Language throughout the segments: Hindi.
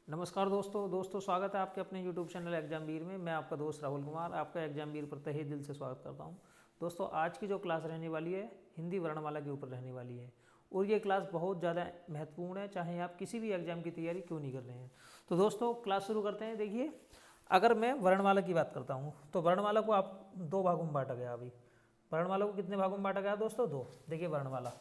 नमस्कार दोस्तों स्वागत है आपके अपने YouTube चैनल एग्जामवीर में। मैं आपका दोस्त राहुल कुमार आपका एग्जामवीर पर तहे दिल से स्वागत करता हूं। दोस्तों आज की जो क्लास रहने वाली है हिंदी वर्णमाला के ऊपर रहने वाली है और ये क्लास बहुत ज़्यादा महत्वपूर्ण है, चाहे आप किसी भी एग्जाम की तैयारी क्यों नहीं कर रहे हैं। तो दोस्तों क्लास शुरू करते हैं। देखिए, अगर मैं वर्णमाला की बात करता हूँ तो वर्णमाला को आप दो भागों में बांटा गया। अभी वर्णमाला को कितने भागों में बांटा गया दोस्तों? दो। देखिए वर्णमाला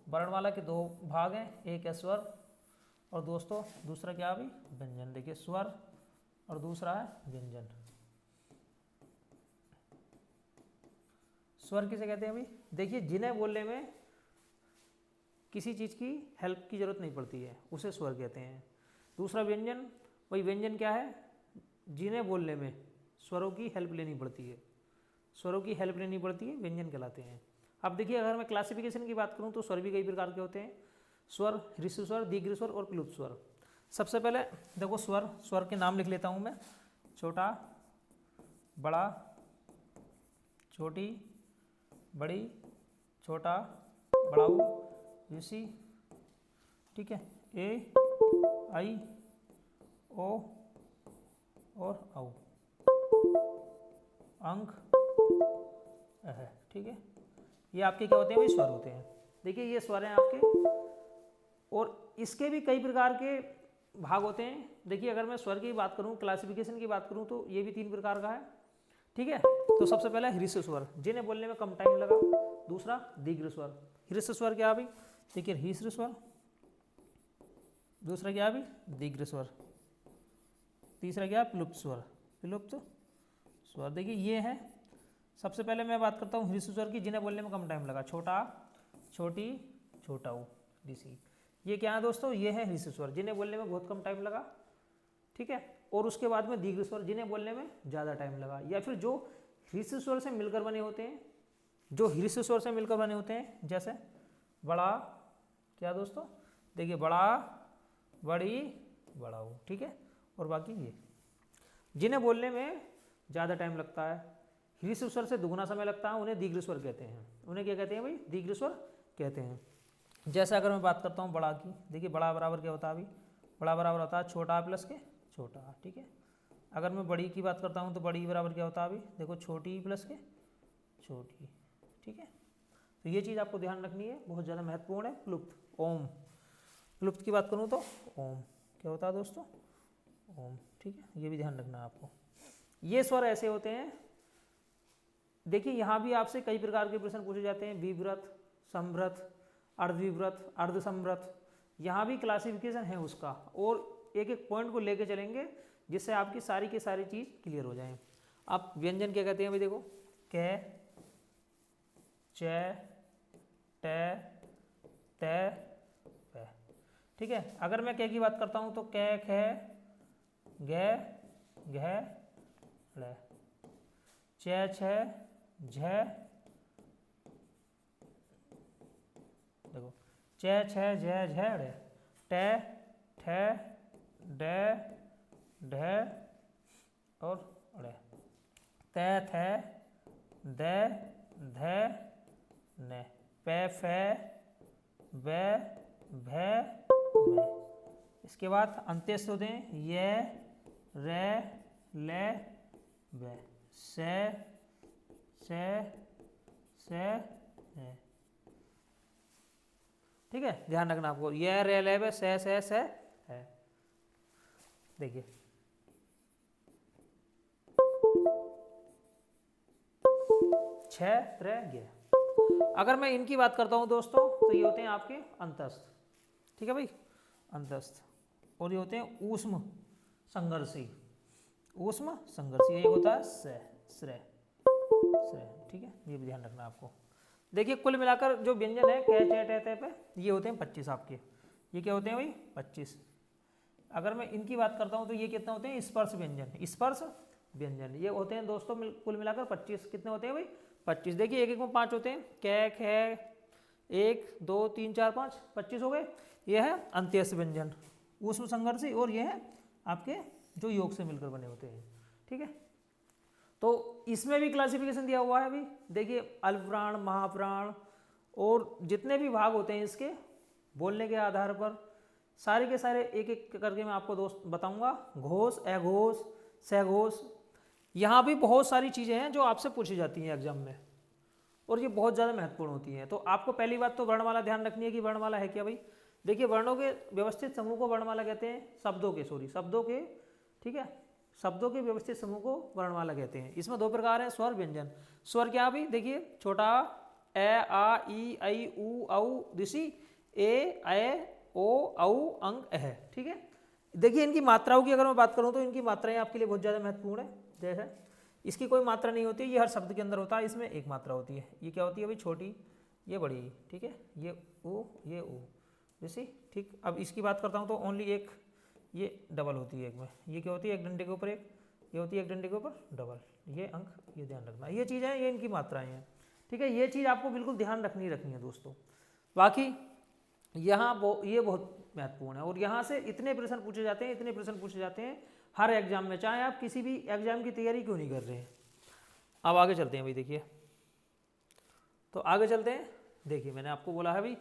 वर्णमाला के दो भाग हैं, एक है स्वर और दोस्तों दूसरा क्या अभी? व्यंजन। देखिए स्वर और दूसरा है व्यंजन। स्वर किसे कहते हैं अभी? देखिए जिन्हें बोलने में किसी चीज़ की हेल्प की जरूरत नहीं पड़ती है उसे स्वर कहते हैं। दूसरा व्यंजन, वही व्यंजन क्या है? जिन्हें बोलने में स्वरों की हेल्प लेनी पड़ती है, स्वरों की हेल्प लेनी पड़ती है, व्यंजन कहलाते हैं। अब देखिए अगर मैं क्लासिफिकेशन की बात करूं तो स्वर भी कई प्रकार के होते हैं। स्वर, ह्रस्व स्वर, दीर्घ स्वर और प्लुत स्वर। सबसे पहले देखो स्वर के नाम लिख लेता हूं मैं। छोटा, बड़ा, छोटी, बड़ी, छोटा, बड़ाऊ, ऋषि, ठीक है, ए, आई, ओ और औ, अंक, अह, ठीक है। ये आपके क्या होते हैं? भाई स्वर होते हैं। देखिए ये स्वर हैं आपके और इसके भी कई प्रकार के भाग होते हैं। देखिए अगर मैं स्वर की बात करूं, क्लासिफिकेशन की बात करूं तो ये भी तीन प्रकार का है, ठीक है। तो सबसे पहला ह्रस्व स्वर, जिन्हें बोलने में कम टाइम लगा। दूसरा दीर्घ स्वर। ह्रस्व स्वर क्या अभी? देखिए ह्रस्व स्वर। दूसरा क्या अभी? दीर्घ स्वर। तीसरा क्या? प्लुप्त स्वर। प्लुप्त स्वर। देखिए ये है। सबसे पहले मैं बात करता हूँ ह्रस्व स्वर की, जिन्हें बोलने में कम टाइम लगा। छोटा, छोटी, छोटा ऊ, ऋषि। ये क्या है दोस्तों? ये है ह्रस्व स्वर, जिन्हें बोलने में बहुत कम टाइम लगा, ठीक है। और उसके बाद में दीर्घ स्वर, जिन्हें बोलने में ज़्यादा टाइम लगा, या फिर जो ह्रस्व स्वर से मिलकर बने होते हैं, जो ह्रस्व स्वर से मिलकर बने होते हैं, जैसे बड़ा, क्या दोस्तों? देखिए बड़ा, बड़ी, बड़ाऊ, ठीक है। और बाकी ये जिन्हें बोलने में ज़्यादा टाइम लगता है, ह्रस्व स्वर से दुगुना समय लगता है, उन्हें दीर्घ स्वर कहते हैं। उन्हें क्या कहते हैं भाई? दीर्घ स्वर कहते हैं। जैसे अगर मैं बात करता हूँ बड़ा की, देखिए बड़ा बराबर क्या होता है अभी? बड़ा बराबर होता है छोटा प्लस के छोटा, ठीक है। अगर मैं बड़ी की बात करता हूँ तो बड़ी बराबर क्या होता है अभी? देखो छोटी प्लस के छोटी, ठीक है। तो ये चीज़ आपको ध्यान रखनी है, बहुत ज़्यादा महत्वपूर्ण है। प्लुप्त, ओम। प्लुप्त की बात करूँ तो ओम क्या होता है दोस्तों? ओम, ठीक है। ये भी ध्यान रखना है आपको। ये स्वर ऐसे होते हैं। देखिए यहाँ भी आपसे कई प्रकार के प्रश्न पूछे जाते हैं, विव्रत, समव्रत, अर्धविव्रत, अर्धसमव्रत। यहाँ भी क्लासिफिकेशन है उसका, और एक एक पॉइंट को लेके चलेंगे जिससे आपकी सारी की सारी चीज़ क्लियर हो जाए। आप व्यंजन क्या कहते हैं भाई? देखो कै, च, ट, त, प, ठीक है। अगर मैं कै की बात करता हूँ तो कै, ख, ग, घ, ड़, च, छ, झ, देखो च, छ, झ, झ, ड़, ट, ठ, ड, ढ और ड़, त, थ, द, ध, न, प, फ, ब, भ, म। इसके बाद अंत्यस्थ होते हैं य, र, ल, व, स, है, ठीक है। ध्यान रखना आपको, ये रे ले बे से है। देखिए छ, त्रे, गे। अगर मैं इनकी बात करता हूं दोस्तों तो ये होते हैं आपके अंतस्थ, ठीक है भाई, अंतस्थ। और ये होते हैं ऊष्म संघर्षी। ऊष्म संघर्षी एक होता है श्रय, ठीक है। ये भी ध्यान रखना आपको। देखिए कुल मिलाकर जो व्यंजन है कै, च, ट, त, पे, ये होते हैं 25 आपके। ये क्या होते हैं भाई? 25। अगर मैं इनकी बात करता हूं तो ये कितने होते हैं? स्पर्श व्यंजन, स्पर्श व्यंजन ये होते हैं दोस्तों कुल मिलाकर 25। कितने होते हैं भाई? 25। देखिए एक एक में 5 होते हैं, कै, ख, 1, 2, 3, 4, 5, 25 हो गए। ये है अंत्यस्थ व्यंजन, ऊष्म संघर्षी, और ये है आपके जो योग से मिलकर बने होते हैं, ठीक है। तो इसमें भी क्लासिफिकेशन दिया हुआ है अभी। देखिए अल्पप्राण, महाप्राण और जितने भी भाग होते हैं इसके, बोलने के आधार पर सारे के सारे एक एक करके मैं आपको दोस्त बताऊंगा। घोष, अघोष, सघोष, यहाँ भी बहुत सारी चीज़ें हैं जो आपसे पूछी जाती हैं एग्जाम में और ये बहुत ज़्यादा महत्वपूर्ण होती हैं। तो आपको पहली बात तो वर्णमाला ध्यान रखनी है कि वर्णमाला है क्या भाई। देखिए वर्णों के व्यवस्थित समूह को वर्णमाला कहते हैं, शब्दों के, ठीक है, शब्दों के व्यवस्थित समूह को वर्णमाला कहते हैं। इसमें दो प्रकार हैं, स्वर, व्यंजन। स्वर क्या भाई, देखिए छोटा ए, आ, ई, ऐ, ऊ, औ, ऋषि, ए, ऐ, ओ, औ, अंग, अह, ठीक है। देखिए इनकी मात्राओं की अगर मैं बात करूं तो इनकी मात्राएं आपके लिए बहुत ज़्यादा महत्वपूर्ण है। जैसे इसकी कोई मात्रा नहीं होती, ये हर शब्द के अंदर होता है, इसमें एक मात्रा होती है। ये क्या होती है भाई, छोटी, ये बड़ी, ठीक है, ये ओ, ये ओ, जैसे, ठीक। अब इसकी बात करता हूँ तो ओनली एक, ये डबल होती है एक में, ये क्या होती है, एक डंडे के ऊपर एक, ये होती है एक डंडे के ऊपर डबल, ये अंक, ये ध्यान रखना। ये चीज़ें हैं, ये इनकी मात्राएं हैं, ठीक है। ये चीज़ आपको बिल्कुल ध्यान रखनी है दोस्तों। बाकी यहाँ ये बहुत महत्वपूर्ण है और यहाँ से इतने प्रश्न पूछे जाते हैं हर एग्जाम में, चाहे आप किसी भी एग्जाम की तैयारी क्यों नहीं कर रहे हैं। अब आगे चलते हैं भाई, देखिए तो आगे चलते हैं। देखिए मैंने आपको बोला है भाई,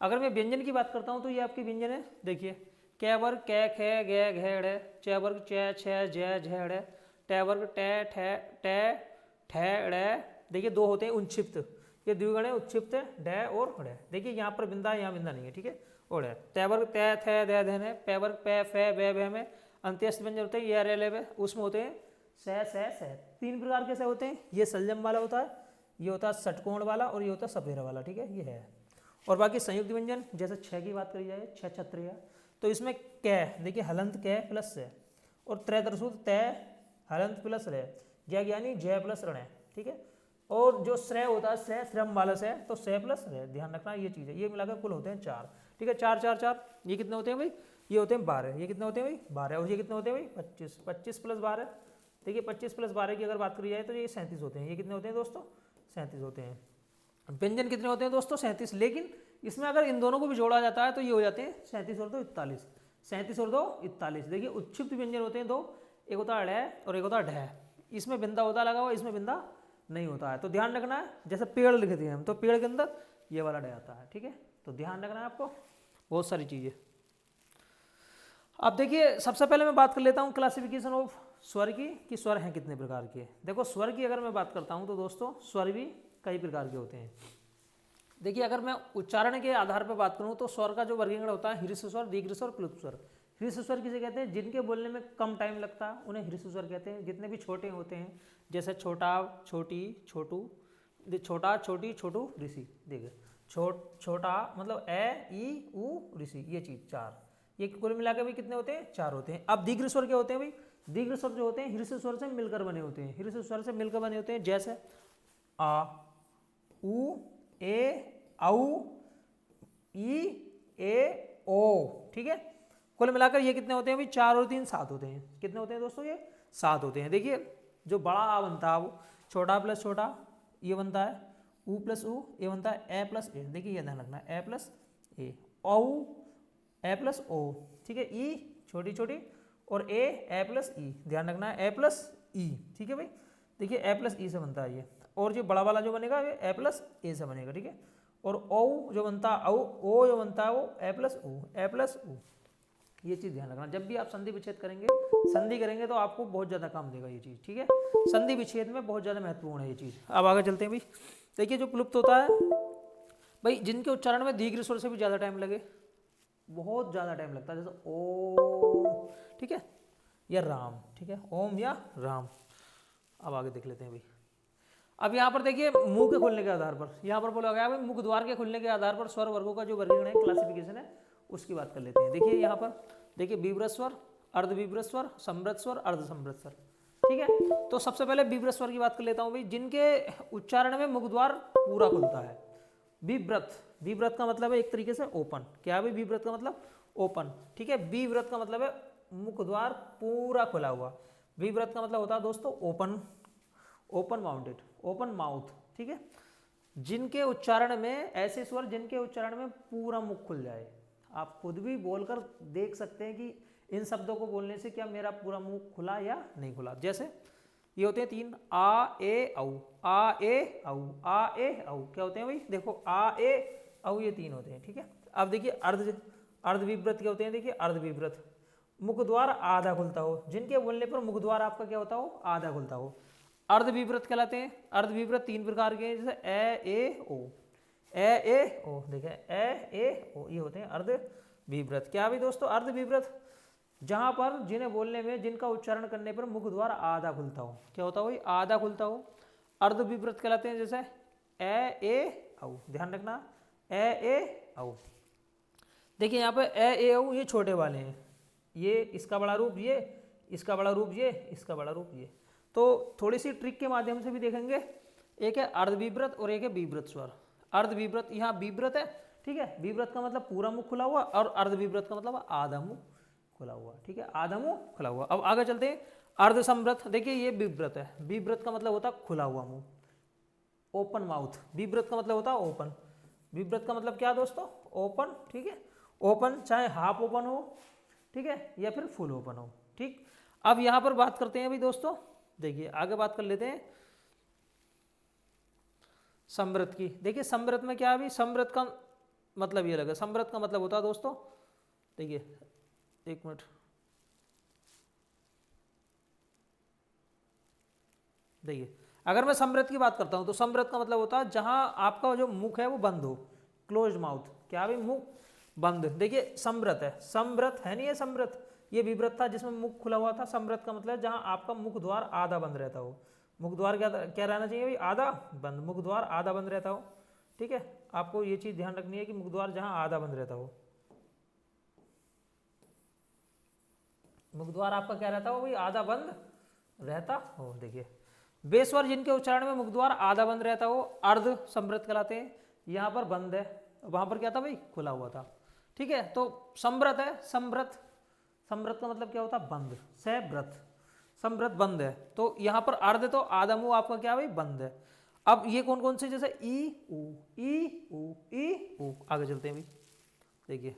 अगर मैं व्यंजन की बात करता हूँ तो ये आपके व्यंजन है। देखिए कै वर्ग कै, खे, गे, घे, ड़े, च वर्ग च, छ, झ, झ, ड़े, ट वर्ग टे, ठे, टे, ठे, ड़े। देखिए दो होते हैं उनक्षिप्त, ये द्विगुण है, उच्छिप्त है, डे और ड़े। देखिए यहाँ पर बिंदा है, यहाँ बिंदा नहीं है, ठीक है। और है तै वर्ग तै, थे, दे, धन है, पै वर्ग पै, फै, बै, भै में अंत्यस्थ व्यंजन होते हैं, ये रे, ले, वे, उसमें होते हैं स। तीन प्रकार के से होते हैं, ये संयम वाला होता है, ये होता है षटकोण वाला और ये होता है सपेरा वाला, ठीक है, ये है। और बाकी संयुक्त व्यंजन जैसे छः की बात करी जाए, छः छत्रिया, तो इसमें कै, देखिए हलंत कै प्लस से, और त्रय तरसूत तय हलंत प्लस रे, ज्ञ ज्ञानी जय प्लस रण है, ठीक है। और जो श्रेय होता है से, श्रम वाला से, तो से प्लस रे, ध्यान रखना ये चीज़ है। ये मिलाकर कुल होते हैं 4, ठीक है, 4 4 4, ये कितने होते हैं भाई, ये होते हैं 12, ये कितने होते हैं भाई 12, और ये कितने होते हैं भाई 25, 25 प्लस 12, देखिए 25 प्लस 12 की अगर बात करी जाए तो ये 37 होते हैं। ये कितने होते हैं दोस्तों, 37 होते हैं। व्यंजन कितने होते हैं दोस्तों, 37। लेकिन इसमें अगर इन दोनों को भी जोड़ा जाता है तो ये हो जाते हैं 37 और 2 41, 37 और 2 41। देखिए उच्छिप्त व्यंजन होते हैं दो, एक होता है ढ और एक होता है ढ, इसमें बिंदा होता लगा हुआ, इसमें बिंदा नहीं होता है। तो ध्यान रखना है, जैसे पेड़ लिख दिए हम तो पेड़ के अंदर ये वाला ढ आता है, ठीक है। तो ध्यान रखना है आपको बहुत सारी चीज़ें। अब देखिए सबसे पहले मैं बात कर लेता हूँ क्लासिफिकेशन ऑफ स्वर की, कि स्वर हैं कितने प्रकार के। देखो स्वर की अगर मैं बात करता हूँ तो दोस्तों स्वर भी कई प्रकार के होते हैं। देखिए अगर मैं उच्चारण के आधार पर बात करूँ तो स्वर का जो वर्गीकरण होता है ह्रीष्व स्वर, दीर्घ स्वर, प्लुत स्वर। ह्रीष्व स्वर किसे कहते हैं, जिनके बोलने में कम टाइम लगता है उन्हें ह्रीष्व स्वर कहते हैं। जितने भी छोटे होते हैं जैसे छोटा, छोटी, छोटू, छोटा, छोटी, छोटू, ऋषि। देखिए छोटा मतलब ए, ई, ऊ, ऋषि, ये चीज़ 4, ये कुल मिलाकर भी कितने होते हैं 4 होते हैं। अब दीर्घ स्वर क्या होते हैं भाई, दीर्घ स्वर जो होते हैं ह्रीष्व स्वर से मिलकर बने होते हैं, ह्रीष्व स्वर से मिलकर बने होते हैं। जैसे आ, उ, ए, औ, ई, ए, ओ, ठीक है। कुल मिलाकर ये कितने होते हैं भाई 4 और 3 7 होते हैं। कितने होते हैं दोस्तों, ये 7 होते हैं। देखिए जो बड़ा आ बनता है वो छोटा प्लस छोटा ये बनता है, ऊ प्लस ऊ ये बनता है, ए प्लस ए। देखिए ये ध्यान रखना है, ए प्लस ए, औ ए प्लस ओ, ठीक है। ई छोटी छोटी और ए प्लस ई, ध्यान रखना है ए प्लस ई, ठीक है भाई। देखिए ए प्लस ई से बनता है ये, और जो बड़ा वाला जो बनेगा ये ए प्लस ए से बनेगा, ठीक है। और ओ जो बनता है ओ जो बनता है वो ए प्लस ओ, ये चीज़ ध्यान रखना। जब भी आप संधि विच्छेद करेंगे, संधि करेंगे तो आपको बहुत ज़्यादा काम देगा ये चीज़, ठीक है। संधि विच्छेद में बहुत ज़्यादा महत्वपूर्ण है ये चीज़। अब आगे चलते हैं भाई। देखिए जो प्लुप्त होता है भाई, जिनके उच्चारण में दीर्घ स्वर से भी ज़्यादा टाइम लगे, बहुत ज़्यादा टाइम लगता है, जैसे ओम, ठीक है, या राम, ठीक है, ओम या राम। अब आगे देख लेते हैं भाई। अब यहाँ पर देखिए मुंह के खुलने के आधार पर, यहाँ पर बोला गया भाई मुख द्वार के खुलने के आधार पर स्वर वर्गों का जो वर्गीकरण है, क्लासिफिकेशन है, उसकी बात कर लेते हैं। देखिए यहाँ पर देखिए विव्रत स्वर, अर्धविव्रत स्वर, समृत स्वर, अर्धसमृत स्वर, ठीक है। तो सबसे पहले विव्रत स्वर की बात कर लेता हूँ भाई, जिनके उच्चारण में मुख द्वार पूरा खुलता है। विव्रत, विव्रत का मतलब है एक तरीके से ओपन। क्या है भाई विव्रत का मतलब, ओपन, ठीक है। विव्रत का मतलब है मुख द्वार पूरा खुला हुआ। विव्रत का मतलब होता है दोस्तों open, open mounted, open mouth, ठीक है। जिनके उच्चारण में ऐसे स्वर जिनके उच्चारण में पूरा मुख खुल जाए, आप खुद भी बोलकर देख सकते हैं कि इन शब्दों को बोलने से क्या मेरा पूरा मुंह खुला या नहीं खुला। जैसे ये होते हैं 3, आ ए औ, आ ए औ, आ ए औ। क्या होते हैं भाई, देखो आ ए औ ये 3 होते हैं, ठीक है। अब देखिए अर्धविव्रत क्या होते हैं, देखिए अर्धविव्रत मुख द्वार आधा खुलता हो, जिनके बोलने पर मुख द्वार आपका क्या होता हो, आधा खुलता हो, अर्धविव्रत कहलाते हैं। अर्धविव्रत 3 प्रकार के हैं, जैसे ए ओ, देखिए ए ओ, ये होते हैं अर्धविव्रत। क्या भी दोस्तों, अर्धविव्रत जहां पर जिन्हें बोलने में, जिनका उच्चारण करने पर मुख द्वार आधा खुलता हो, क्या होता हो, आधा खुलता हो, अर्धविव्रत कहलाते हैं। जैसे ए औ, ध्यान रखना ए औ। देखिए यहाँ पे ए औ ये छोटे वाले हैं, ये इसका बड़ा रूप, ये इसका बड़ा रूप, ये इसका बड़ा रूप, ये। तो थोड़ी सी ट्रिक के माध्यम से भी देखेंगे। एक है अर्धविव्रत और एक है विव्रत स्वर। अर्धविव्रत, यहाँ विव्रत है, ठीक है, विव्रत का मतलब पूरा मुख खुला हुआ, और अर्धविव्रत का मतलब आधा मुंह खुला हुआ, ठीक है, आधा मुंह खुला हुआ। अब आगे चलते हैं, अर्धसंव्रत। देखिए ये विव्रत है, विव्रत का मतलब होता है खुला हुआ मुंह, ओपन माउथ। विव्रत का मतलब होता है ओपन। विव्रत का मतलब क्या दोस्तों, ओपन, ठीक है, ओपन, चाहे हाफ ओपन हो, ठीक है, या फिर फुल ओपन हो, ठीक। अब यहां पर बात करते हैं अभी दोस्तों, देखिए आगे बात कर लेते हैं संव्रत की। देखिए संव्रत में क्या, अभी संव्रत का मतलब ये लगा, संव्रत का मतलब होता है दोस्तों, देखिए एक मिनट, देखिए अगर मैं संव्रत की बात करता हूं तो संव्रत का मतलब होता है जहां आपका जो मुख है वो बंद हो, क्लोज माउथ। क्या भी, मुख बंद। देखिए संव्रत है, संव्रत है नहीं है संव्रत, ये विव्रत था जिसमें मुख खुला हुआ था। संव्रत का मतलब जहां आपका मुख द्वार आधा बंद रहता हो। मुख द्वार क्या रहना चाहिए भाई, आधा बंद, मुख द्वार आधा बंद रहता हो, ठीक है। आपको ये चीज ध्यान रखनी है कि मुख द्वार जहां आधा बंद रहता हो, मुख द्वार आपका क्या रहता हो भाई, आधा बंद रहता हो। देखिए बेस्वर जिनके उच्चारण में मुख द्वार आधा बंद रहता हो, अर्ध संव्रत कहलाते हैं। यहाँ पर बंद है, वहां पर क्या था भाई, खुला हुआ था, ठीक है। तो संव्रत है, संव्रत, संव्रत का मतलब क्या होता है, बंद, सव्रत, संव्रत बंद है। तो यहाँ पर अर्ध, तो आधा मुंह आपका क्या भाई, बंद है। अब ये कौन कौन से, जैसे ई ऊ, आगे चलते हैं भाई। देखिए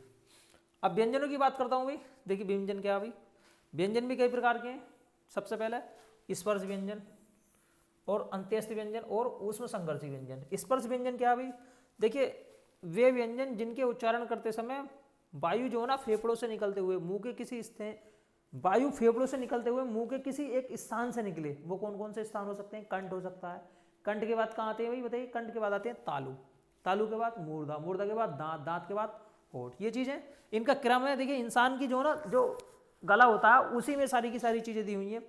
अब व्यंजनों की बात करता हूँ भाई। देखिए व्यंजन क्या भाई, व्यंजन भी कई प्रकार के हैं। सबसे पहले स्पर्श व्यंजन और अंत्यस्थ व्यंजन और ऊष्म संघर्षी व्यंजन। स्पर्श व्यंजन क्या भाई, देखिए वे व्यंजन जिनके उच्चारण करते समय वायु जो है ना फेफड़ों से निकलते हुए मुंह के किसी वायु फेफड़ों से निकलते हुए मुंह के किसी एक स्थान से निकले, वो कौन कौन से स्थान हो सकते हैं, कंठ हो सकता है। कंठ के बाद कहाँ आते हैं भाई बताइए, कंठ के बाद आते हैं तालु, तालु के बाद मूर्धा, मूर्धा के बाद दांत, दांत के बाद होठ। ये चीजें इनका क्रम है। देखिए इंसान की जो ना जो गला होता है उसी में सारी की सारी चीजें दी हुई हैं,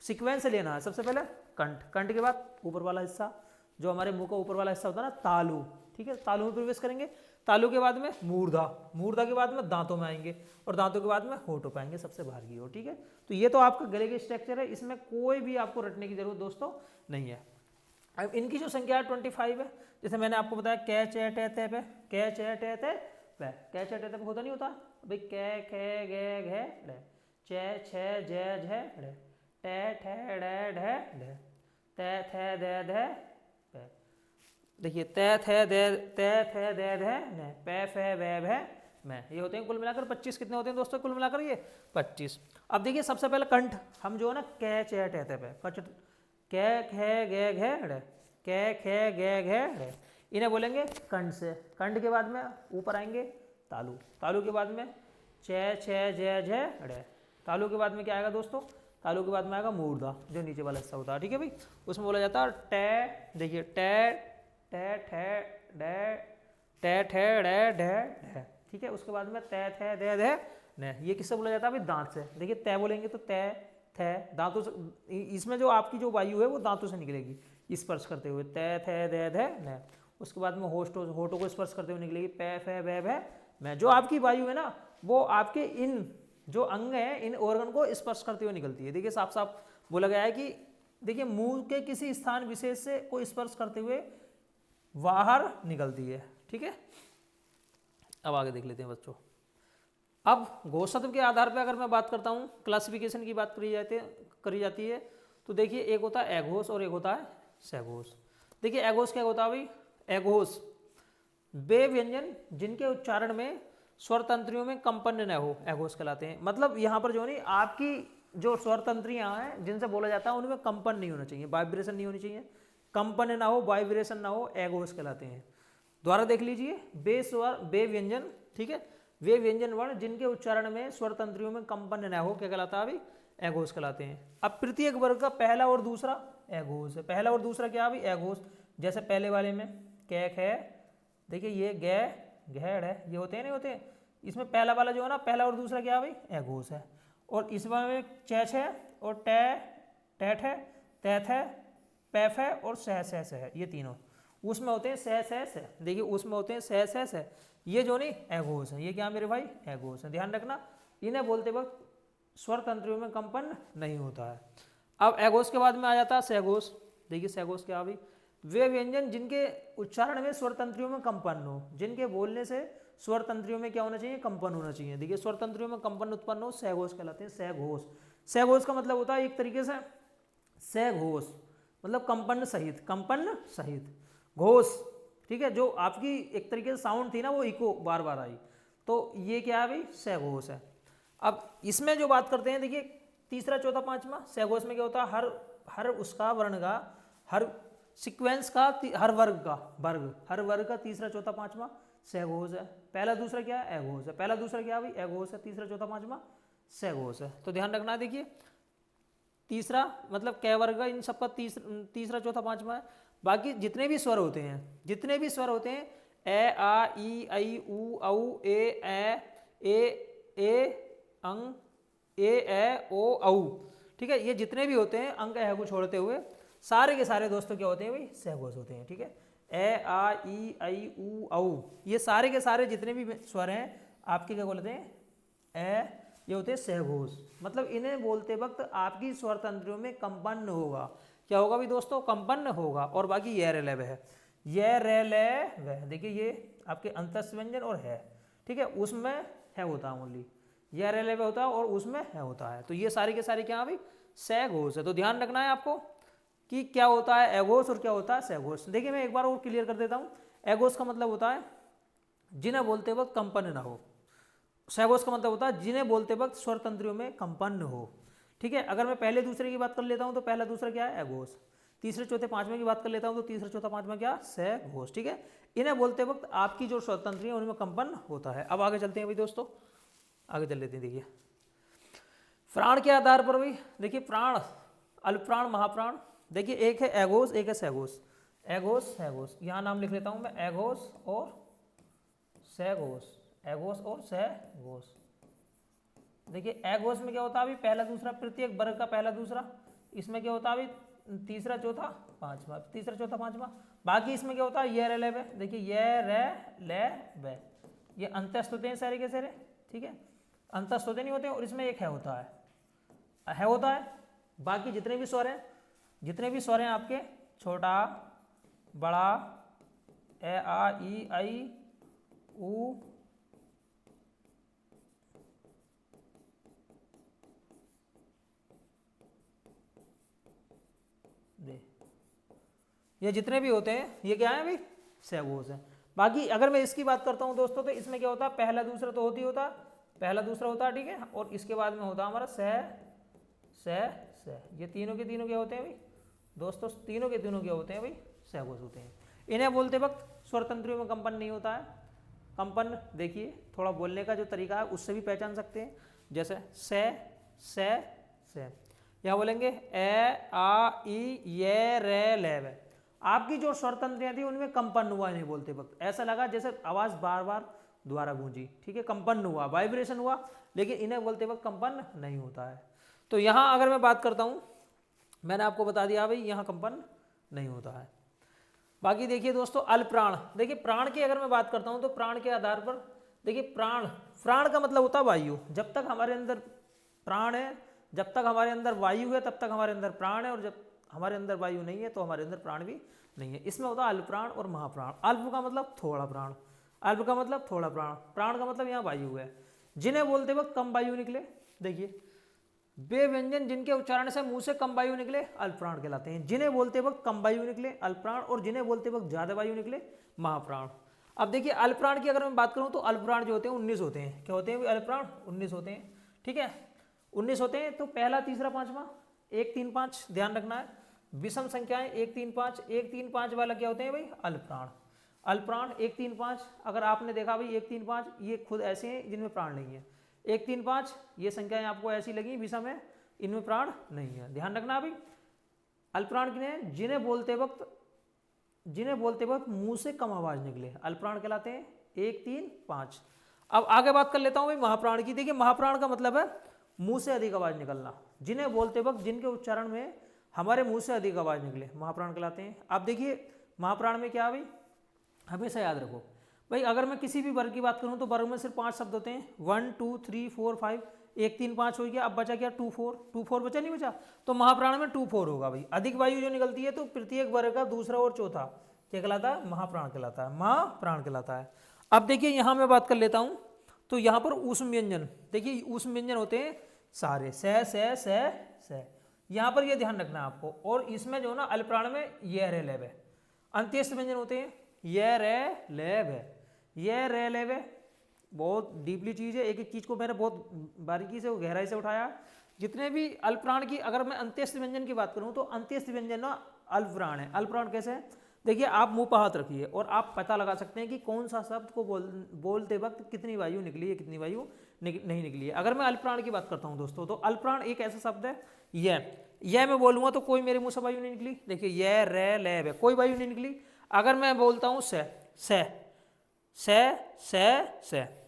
सीक्वेंस से लेना है। सबसे पहले कंठ, कंठ के बाद ऊपर वाला हिस्सा, जो हमारे मुंह का ऊपर वाला हिस्सा होता है ना, तालु, ठीक है, तालु में प्रवेश करेंगे। तालु के बाद में मूर्धा, मूर्धा के बाद में दांतों में आएंगे, और दांतों के बाद में होठों पाएंगे सबसे बाहर की ओर, ठीक है। तो ये तो आपका गले के स्ट्रक्चर है, इसमें कोई भी आपको रटने की जरूरत दोस्तों नहीं है। अब इनकी जो संख्या है 25 है। जैसे मैंने आपको बताया कै चे टे ते पे, कै चे टे ते पे, कै चे टे ते पे होता नहीं होता भाई, कै खे गे घे ड़े, चे छे जे झे ड़े, टे ठे डे ढे ढे, ते थे दे धे पे। देखिए ते थे दे धे ने, पे फे वे भे मैं, ये होते हैं कुल मिलाकर 25। कितने होते हैं दोस्तों कुल मिलाकर, ये 25। अब देखिए सबसे पहले कंठ, हम जो है ना कै चे टे ते पे, कै खे गे घे ड़े, कै खे गे घे ड़े, इन्हें बोलेंगे कंठ से। कंठ के बाद में ऊपर आएंगे तालु, तालु के बाद में चे छे जे झे ड़े, तालु के बाद में क्या आएगा दोस्तों, तालु के बाद में आएगा मूर्धा, जो नीचे वाला हिस्सा होता है, ठीक है भाई। उसमें बोला जाता है टे, देखिए टे टे ठे डे, टे ठे डे ढे ढे, ठीक है। उसके बाद में ते थे दे धे ने, ये किससे बोला जाता है भाई, दांत से। देखिए तय बोलेंगे तो तय थे, दांतों से, इसमें जो आपकी जो वायु है वो दांतों से निकलेगी स्पर्श करते हुए, तय थे दे धे ने। उसके बाद में होठों को स्पर्श करते हुए निकलेगी पे फे वे भे मैं। जो आपकी वायु है ना वो आपके इन जो अंग है, इन ऑर्गन को स्पर्श करते हुए निकलती है। देखिए साफ साफ बोला गया है कि देखिए मुंह के किसी स्थान विशेष से को स्पर्श करते हुए बाहर निकलती है, ठीक है। अब आगे देख लेते हैं बच्चों। अब घोषत्व के आधार पर अगर मैं बात करता हूँ, क्लासिफिकेशन की बात करी जाती है, तो देखिए एक होता है एघोष और एक होता है सघोष। देखिए एघोष क्या होता है भाई, एघोष वे व्यंजन जिनके उच्चारण में स्वर तंत्रियों में कंपन न हो, एघोष कहलाते हैं। मतलब यहाँ पर जो नहीं आपकी जो स्वर तंत्रियाँ हैं जिनसे बोला जाता है उनमें कंपन नहीं होना चाहिए, वाइब्रेशन नहीं होनी चाहिए, कंपन ना हो, वाइब्रेशन ना हो, एघोष कहलाते हैं। द्वारा देख लीजिए, बे स्वर बे व्यंजन, ठीक है, वे व्यंजन वर्ण जिनके उच्चारण में स्वर तंत्रियों में कंपन न हो, क्या कहलाता है अभी, एघोष कहलाते हैं। अब प्रत्येक वर्ग का पहला और दूसरा एघोष है। पहला और दूसरा क्या अभी, एघोष। जैसे पहले वाले में कैक है, देखिए ये गै घेड़ है, ये होते हैं नहीं होते, इसमें पहला वाला जो है ना, पहला और दूसरा क्या भाई, एघोष है। और इसमें चैच है और टे टैठ है, तैथ है, पैफ है और सह है, ये तीनों उसमें होते हैं सह। देखिए उसमें होते हैं सह, ये जो नहीं एघोष है, ये क्या मेरे भाई, एघोष है। ध्यान रखना, इन्हें बोलते वक्त स्वर तंत्रियों में कंपन नहीं होता है। अब एघोष के बाद में आ जाता है सहघोष। देखिए सहघोष क्या अभी, वे व्यंजन जिनके उच्चारण में स्वर तंत्रियों में कंपन हो, जिनके बोलने से स्वर तंत्रियों में क्या होना चाहिए, कंपन होना चाहिए। देखिए स्वर तंत्रियों में कंपन उत्पन्न हो, सहघोष कहलाते हैं। सहघोष, सहघोष का मतलब होता है एक तरीके से सहघोष मतलब कंपन सहित, कंपन सहित घोष, ठीक है, जो आपकी एक तरीके से साउंड थी ना वो इको बार बार आई, तो ये क्या है भाई, सहघोष है। अब इसमें जो बात करते हैं, देखिए तीसरा चौथा पांचवा, सहघोष में क्या होता है, हर उसका वर्ण का, हर सीक्वेंस का, हर वर्ग का तीसरा चौथा पांचवा सहघोष है। पहला दूसरा क्या है, एघोष है। पहला दूसरा क्या है भाई, एघोष है। तीसरा चौथा पांचवा सहघोष है। तो ध्यान रखना, देखिए तीसरा मतलब कै वर्ग इन सबका तीसरा चौथा पांचवा है। बाकी जितने भी स्वर होते हैं, जितने भी स्वर होते हैं, ए आ ई आई उ औ ए अंग ए ओ औ, ठीक है, ये जितने भी होते हैं अंक है को छोड़ते हुए सारे के सारे दोस्तों क्या होते हैं भाई, सहघोष होते हैं। ठीक है, ए आ ई आई उ औ, ये सारे के सारे जितने भी स्वर हैं आपके क्या बोलते हैं, ए, ये होते हैं सहघोष। मतलब इन्हें बोलते वक्त आपकी स्वर तंत्रियों में कंपन होगा। क्या होगा भी दोस्तों, कंपन होगा। और बाकी ये रे ले वह, ये रे ले वह, देखिए ये आपके अंतस्थ व्यंजन और है, ठीक है, उसमें है होता है ओनली, ये रे ले वह होता है और उसमें है होता है। तो ये सारे के सारे क्या भाई, सहघोष है। तो ध्यान रखना है आपको कि क्या होता है एघोष और क्या होता है सहघोष। देखिए मैं एक बार और क्लियर कर देता हूँ। एघोष का मतलब होता है जिन्हें बोलते वक्त कंपन ना हो। सहघोष का मतलब होता है जिन्हें बोलते वक्त स्वर तंत्रियों में कंपन हो। ठीक है, अगर मैं पहले दूसरे की बात कर लेता हूं तो पहला दूसरा क्या है, एघोष। तीसरे चौथे पांचवें की बात कर लेता हूं तो तीसरा चौथा पांचवा क्या, सहघोष। ठीक है, इन्हें बोलते वक्त आपकी जो स्वर तंत्री है उनमें कंपन होता है। अब आगे चलते हैं भाई दोस्तों, आगे चल लेते हैं। देखिए प्राण के आधार पर भाई, देखिए प्राण, अल्पप्राण, महाप्राण। देखिए एक है एघोष, एक है सहघोष। एघोष सहघोष, यहाँ नाम लिख लेता हूं मैं, एघोष और सहघोष, एघोष और सहघोष। देखिए एघोष में क्या होता है अभी, पहला दूसरा, प्रत्येक वर्ग का पहला दूसरा। इसमें क्या होता है अभी, तीसरा चौथा पांचवा, तीसरा चौथा पांचवा। बाकी इसमें क्या होता है, ये रे ले वे, देखिए ये रे ले वे, ये अंतस्थ होते हैं सारे के सारे। ठीक है, अंतस्थ होते नहीं होते, और इसमें एक है होता है। बाकी जितने भी स्वर हैं, जितने भी स्वर हैं आपके, छोटा, बड़ा, ए आ ई आई उ, ये जितने भी होते हैं ये क्या है भाई, सहघोष है। बाकी अगर मैं इसकी बात करता हूं दोस्तों, तो इसमें क्या होता है, पहला दूसरा तो होता, पहला दूसरा होता है, ठीक है, और इसके बाद में होता है हमारा सह। ये तीनों के तीनों क्या होते हैं भाई दोस्तों, तीनों के तीनों क्या होते हैं भाई, सहघोष होते हैं। इन्हें बोलते वक्त स्वर तंत्रियों में कंपन नहीं होता है। कंपन देखिए थोड़ा बोलने का जो तरीका है उससे भी पहचान सकते हैं। जैसे से यहाँ बोलेंगे ए आ ई ये रे ले वे, आपकी जो स्वर तंत्रियां थी उनमें कंपन हुआ नहीं बोलते वक्त, ऐसा लगा जैसे आवाज बार बार दोबारा गूंजी। ठीक है, कंपन हुआ, वाइब्रेशन हुआ, लेकिन इन्हें बोलते वक्त कंपन नहीं होता है। तो यहाँ अगर मैं बात करता हूँ, मैंने आपको बता दिया भाई यहाँ कंपन नहीं होता है। बाकी देखिए दोस्तों अल्पप्राण, देखिए प्राण की अगर मैं बात करता हूँ तो प्राण के आधार पर देखिए प्राण का मतलब होता है वायु। जब तक हमारे अंदर प्राण है, जब तक हमारे अंदर वायु है तब तक हमारे अंदर प्राण है, और जब हमारे अंदर वायु नहीं है तो हमारे अंदर प्राण भी नहीं है। इसमें होता है अल्पप्राण और महाप्राण। अल्प का मतलब थोड़ा प्राण, अल्प का मतलब थोड़ा प्राण, प्राण का मतलब यहाँ वायु है। जिन्हें बोलते वक्त कम वायु निकले, देखिए वे व्यंजन जिनके उच्चारण से मुंह से कम वायु निकले अल्पप्राण कहलाते हैं। जिन्हें बोलते वक्त कम वायु निकले अल्पप्राण, और जिन्हें बोलते वक्त ज्यादा वायु निकले महाप्राण। अब देखिए अल्पप्राण की अगर मैं बात करूं तो अल्पप्राण जो होते हैं 19 होते हैं। क्या होते हैं अल्पप्राण, 19 होते हैं। ठीक है, 19 होते हैं। तो पहला तीसरा पांचवा 1 3 5 ध्यान रखना है। विषम संख्याएं 1 3 5, 1 3 5 वाला क्या होते हैं भाई, अल्पप्राण। अल्पप्राण 1 3 5, अगर आपने देखा भाई 1 3 5 ये खुद ऐसे हैं जिनमें प्राण नहीं है। 1 3 5 ये संख्याएं आपको ऐसी लगी विषम है, इनमें प्राण नहीं है। ध्यान रखना अभी अल्पप्राण किन्हें, जिन्हें बोलते वक्त मुंह से कम आवाज निकले, अल्पप्राण कहलाते हैं। 1 3 5। अब आगे बात कर लेता हूं भाई महाप्राण की। देखिए महाप्राण का मतलब है मुंह से अधिक आवाज निकलना, जिन्हें बोलते वक्त जिनके उच्चारण में हमारे मुंह से अधिक आवाज निकले, महाप्राण कहलाते हैं। अब देखिए महाप्राण में क्या भाई, हमेशा याद रखो भाई, अगर मैं किसी भी वर्ग की बात करूं तो वर्ग में सिर्फ 5 शब्द होते हैं, 1 2 3 4 5, 1 3 5 हो गया। अब बचा क्या, 2 4 बचा नहीं बचा, तो महाप्राण में 2 4 होगा भाई। अधिक वायु जो निकलती है तो प्रत्येक वर्ग का दूसरा और चौथा क्या कहलाता है, महाप्राण कहलाता है, महाप्राण कहलाता है। अब देखिए यहां मैं बात कर लेता हूं, तो यहां पर ऊष्म व्यंजन, देखिए ऊष्म व्यंजन होते हैं सारे, से यहां पर ये ध्यान रखना है आपको। और इसमें जो ना अल्पप्राण में यह रे लेव है, अंत्यस्थ व्यंजन होते हैं यह रे लेव है, यह रे लेव है। बहुत डीपली चीज है, एक एक चीज को मैंने बहुत बारीकी से गहराई से उठाया। जितने भी अल्पप्राण की, अगर मैं अंत्यस्थ व्यंजन की बात करूं तो अंत्यस्थ व्यंजन ना अल्पप्राण है। अल्पप्राण कैसे है, देखिए आप मुंह पर हाथ रखिए और आप पता लगा सकते हैं कि कौन सा शब्द को बोलते वक्त कितनी वायु निकली है, कितनी वायु नहीं निकली है। अगर मैं अल्पप्राण की बात करता हूं दोस्तों, तो अल्पप्राण एक ऐसा शब्द है, यह मैं बोलूंगा तो कोई मेरे मुंह से वायु नहीं निकली। देखिए यह रे लेव है, कोई वायु नहीं निकली। अगर मैं बोलता हूं से,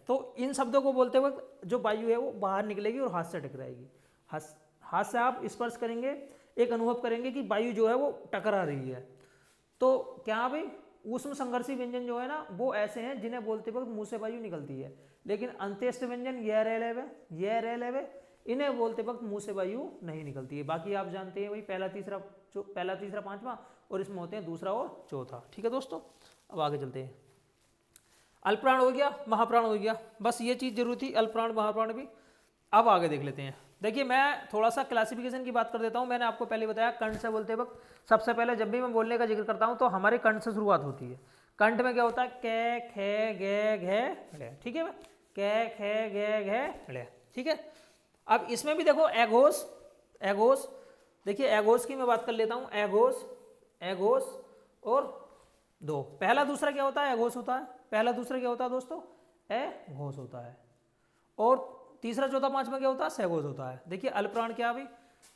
तो इन शब्दों को बोलते वक्त जो वायु है वो बाहर निकलेगी और हाथ से टकराएगी। हाथ से आप स्पर्श करेंगे, एक अनुभव करेंगे कि वायु जो है वो टकरा रही है। तो क्या भाई ऊष्म संघर्षी व्यंजन जो है ना वो ऐसे हैं जिन्हें बोलते वक्त मुंह से वायु निकलती है, लेकिन अंत्यस्थ व्यंजन यह रे लेव है, इन्हें बोलते वक्त मुंह से वायु नहीं निकलती है। बाकी आप जानते हैं भाई पहला तीसरा पांचवा, और इसमें होते हैं दूसरा और चौथा। ठीक है दोस्तों, अब आगे चलते हैं। अल्पप्राण हो गया, महाप्राण हो गया, बस ये चीज जरूरी थी, अल्पप्राण महाप्राण भी। अब आगे देख लेते हैं। देखिए मैं थोड़ा सा क्लासिफिकेशन की बात कर देता हूं। मैंने आपको पहले बताया कंठ से बोलते वक्त सबसे पहले जब भी मैं बोलने का जिक्र करता हूं तो हमारे कंठ से शुरुआत होती है। कंठ में क्या होता है, कै खे गे घे, ठीक है, कै खे गे घे, ठीक है। अब इसमें भी देखो एघोष, देखिए एघोष की मैं बात कर लेता हूं, एघोष और दो, पहला दूसरा क्या होता है, एघोष होता है। पहला दूसरा क्या होता है दोस्तों, एघोष होता है। और तीसरा चौथा पांचवा क्या होता है, सहघोष होता है। देखिए अल्पप्राण क्या भी,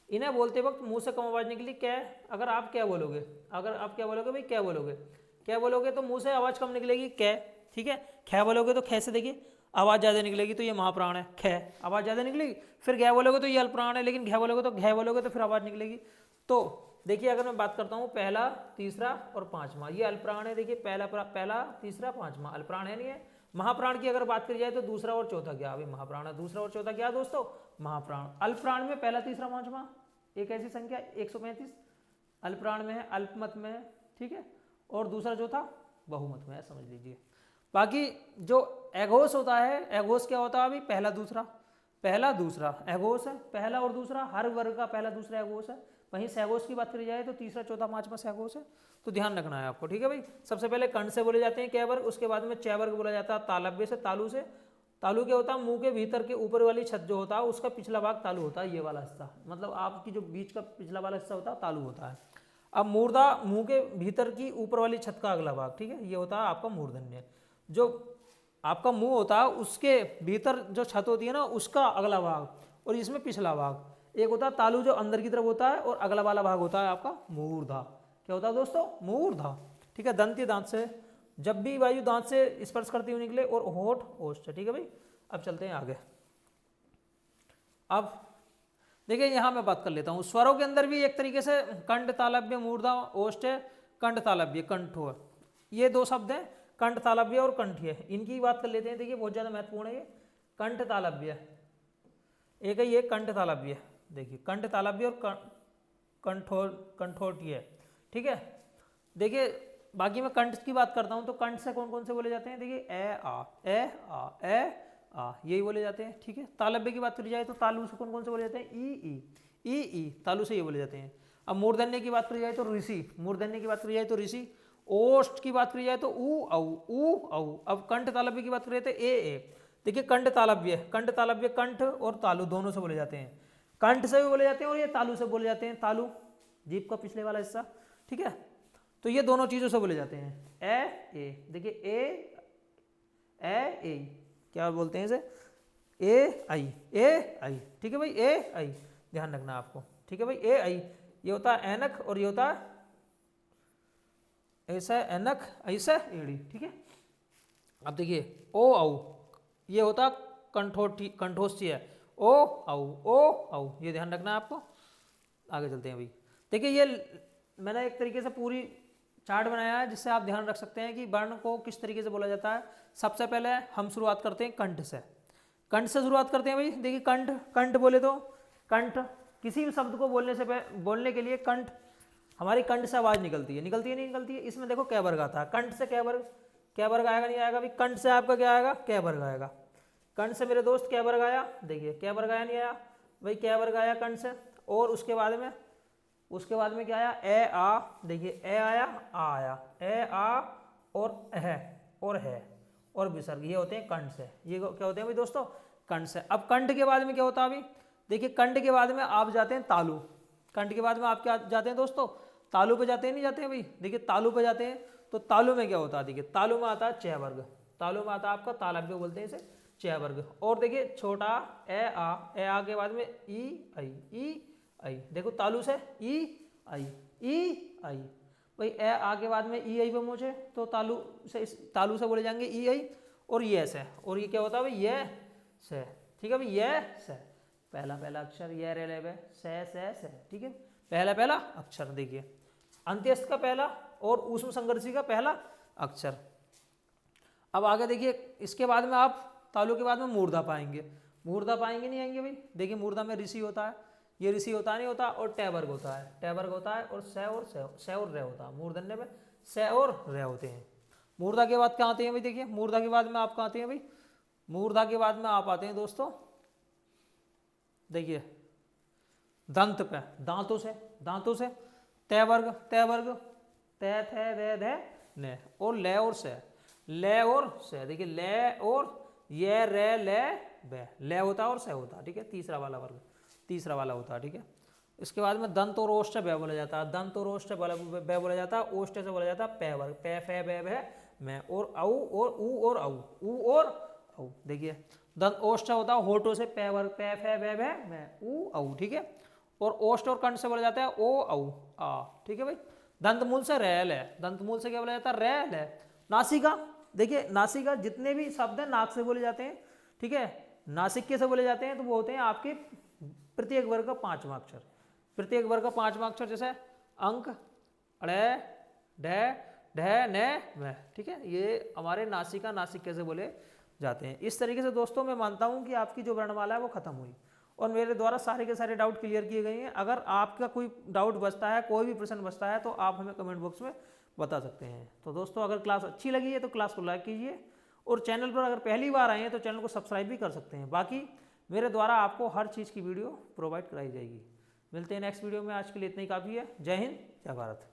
इन्हें बोलते वक्त मुंह से कम आवाज निकली, क्या, अगर आप क्या बोलोगे भाई क्या बोलोगे तो मुंह से आवाज कम निकलेगी, कै, ठीक है। खे बोलोगे तो खे से देखिए आवाज ज्यादा निकलेगी, तो ये महाप्राण है, खे आवाज ज्यादा निकलेगी। फिर घै बोलोगे तो ये अल्पप्राण है, लेकिन घै बोलोगे तो फिर आवाज निकलेगी। तो देखिए अगर मैं बात करता हूँ पहला तीसरा और पांचवा, ये अल्पप्राण है। देखिए पहला तीसरा पांचवा अल्पप्राण है, नहीं है। महाप्राण की अगर बात करी जाए तो दूसरा और चौथा क्या, अभी महाप्राण है, दूसरा और चौथा क्या दोस्तों, महाप्राण। अल्पप्राण में पहला तीसरा पांचवा एक ऐसी संख्या 135 अल्पप्राण में है, अल्पमत में है, ठीक है। और दूसरा चौथा बहुमत में है, समझ लीजिए। बाकी जो एघोष होता है, एघोष क्या होता है अभी, पहला दूसरा एघोष है, पहला और दूसरा हर वर्ग का पहला दूसरा एघोष है। वहीं सहघोष की बात करी जाए तो तीसरा चौथा पांचवा सहघोष है। तो ध्यान रखना है आपको, ठीक है भाई। सबसे पहले कंठ से बोले जाते हैं कै वर्ग, उसके बाद में चै वर्ग बोला जाता है तालव्य से, तालु से। तालु क्या होता है, मुंह के भीतर के ऊपर वाली छत जो होता है उसका पिछला भाग तालु होता है, ये वाला हिस्सा, मतलब आपकी जो बीच का पिछला वाला हिस्सा होता है तालु होता है। अब मूर्धा मुंह के भीतर की ऊपर वाली छत का अगला भाग, ठीक है, ये होता है आपका मूर्धन्य। जो आपका मुंह होता है उसके भीतर जो छत होती है ना उसका अगला भाग, और इसमें पिछला भाग। एक होता है तालु जो अंदर की तरफ होता है, और अगला वाला भाग होता है आपका मूर्धा। क्या होता है दोस्तों, मूर्धा, ठीक है। दंती दांत से, जब भी वायु दांत से स्पर्श करती हुई निकले, और होठ ओष्ठ, ठीक है भाई। अब चलते हैं आगे। अब देखिए यहां मैं बात कर लेता हूं स्वरों के अंदर भी एक तरीके से कंठ तालव्य मूर्धा ओष्ठ, कंठ तालव्य कंठो, ये दो शब्द हैं, कंठ तालव्य और कंठीय। इनकी बात कर लेते हैं। देखिए बहुत ज्यादा महत्वपूर्ण है ये कंठ तालव्य, एक है ये कंठ तालव्य। देखिए कंठ तालव्य और कंठोटीय, ठीक है। देखिए बाकी मैं कंठ की बात करता हूं तो कंठ से कौन कौन से बोले जाते हैं, देखिए ए आ यही बोले जाते हैं, ठीक है। तालव्य की बात करी जाए तो तालु से कौन कौन से बोले जाते हैं, ई तालु से ये बोले जाते हैं। अब मूर्धन्य की बात करी जाए तो ऋषि, मूर्धन्य की बात करी जाए तो ऋषि। ओष्ठ की बात करी जाए तो ऊ औ। अब कंठ तालव्य की बात करी जाए तो ए। देखिए कंठ तालव्य कंठ और तालु दोनों से बोले जाते हैं, कंठ से भी बोले जाते हैं और ये तालु से बोले जाते हैं, तालु जीभ का पिछले वाला हिस्सा, ठीक है। तो ये दोनों चीजों से बोले जाते हैं, ए, देखिए ए, क्या बोलते हैं इसे, ए आई, ठीक है भाई, ए आई, ध्यान रखना आपको, ठीक है भाई, ए आई, ये होता है ऐनक और ये होता है ऐसा ऐनक, ऐसा एड़ी, ठीक है। अब देखिए ओ औ, ये होता कंठोष्ठी है, ओ औ, ये ध्यान रखना है आपको। आगे चलते हैं भाई, देखिए ये मैंने एक तरीके से पूरी चार्ट बनाया है जिससे आप ध्यान रख सकते हैं कि वर्ण को किस तरीके से बोला जाता है। सबसे पहले हम शुरुआत करते हैं कंठ से, कंठ से शुरुआत करते हैं भाई। देखिए कंठ बोले तो कंठ, किसी भी शब्द को बोलने के लिए कंठ, हमारी कंठ से आवाज निकलती है नहीं निकलती है। इसमें देखो कै वर्ग आता है, कंठ से कै वर्ग आएगा नहीं आएगा भाई, कंठ से आपका क्या आएगा, कै वर्ग आएगा। कंठ से मेरे दोस्त कै वर्ग आया, देखिए कै वर्ग आया नहीं आया भाई, कै वर्ग आया कंठ से। और उसके बाद में क्या आया, ए आ, देखिए ए आया, आ आया, ए आ और है और विसर्ग, ये होते हैं कंठ से। ये क्या होते हैं भाई दोस्तों, कंठ से। अब कंठ के बाद में क्या होता है अभी, देखिए कंठ के बाद में आप जाते हैं तालु, कंठ के बाद में आप क्या जाते हैं दोस्तों, तालु पे जाते हैं, नहीं जाते हैं भाई। देखिए तालु पे जाते हैं तो तालु में क्या होता है, देखिए तालु में आता है चय वर्ग, तालु में आता है आपका तालव्य बोलते हैं इसे, चय वर्ग। और देखिए छोटा ए आ के बाद में ई आई, देखो तालु से ई आई भाई, ए आ के बाद में ई आई पे मुझे तो तालु से बोले जाएंगे ई आई और ये से, और ये क्या होता है भाई, ये से, ठीक है भाई, ये से, पहला अक्षर ये रे ले से, ठीक है, पहला अक्षर। देखिए अंत्यस्थ का पहला और ऊष्म संघर्षी का पहला अक्षर। अब आगे देखिए, इसके बाद में आप तालु के बाद में मूर्धा पाएंगे नहीं आएंगे भाई। देखिए मूर्धा में ऋषि होता है, ये ऋषि होता नहीं होता, और टै वर्ग होता है, और से और रे होता है। मूर्धन्य में से और रे होते हैं। मूर्धा के बाद क्या आते हैं भाई, देखिए मूर्धा के बाद में आप कहाँ आते हैं भाई, मूर्धा के बाद में आप आते हैं दोस्तों, देखिए दंत पे, दांतों से तय वर्ग तय थे दे ने, और ले और से, देखिए ले और ये रे ले बे, ले होता है और से होता है, ठीक है, तीसरा वाला होता है, ठीक है। इसके बाद में दंत और ओष्ठ बे बोला जाता है, दंत और ओष्ठ बे बोला जाता है, ओष्ठ से बोला जाता है पे वर्ग, पे फे बे भे मैं, और औ और ऊ और औ, देखिए दंत ओष्ठ होता है होठों से, पे वर्ग पे फे बे भे मैं, ऊ औ, ठीक है। और ओष्ठ और कंठ से बोला जाता है ओ औ आ, ठीक है भाई। दंत मूल से रेल है, दंत मूल से क्या बोला जाता है, रेल है। नासिका, देखिए नासिका जितने भी शब्द हैं नाक से बोले जाते हैं, ठीक है, नासिक से बोले जाते हैं, तो वो होते हैं आपके प्रत्येक वर्ग का 5वां अक्षर, प्रत्येक वर्ग का 5वां अक्षर, जैसे अंक अड़े ढ ने व, ठीक है, ये हमारे नासिका से बोले जाते हैं। इस तरीके से दोस्तों मैं मानता हूं कि आपकी जो वर्णमाला है वो खत्म हुई और मेरे द्वारा सारे के सारे डाउट क्लियर किए गए हैं। अगर आपका कोई डाउट बचता है, कोई भी प्रश्न बचता है, तो आप हमें कमेंट बॉक्स में बता सकते हैं। तो दोस्तों अगर क्लास अच्छी लगी है तो क्लास को लाइक कीजिए, और चैनल पर अगर पहली बार आए हैं तो चैनल को सब्सक्राइब भी कर सकते हैं। बाकी मेरे द्वारा आपको हर चीज़ की वीडियो प्रोवाइड कराई जाएगी। मिलते हैं नेक्स्ट वीडियो में, आज के लिए इतना ही काफ़ी है। जय हिंद, जय भारत।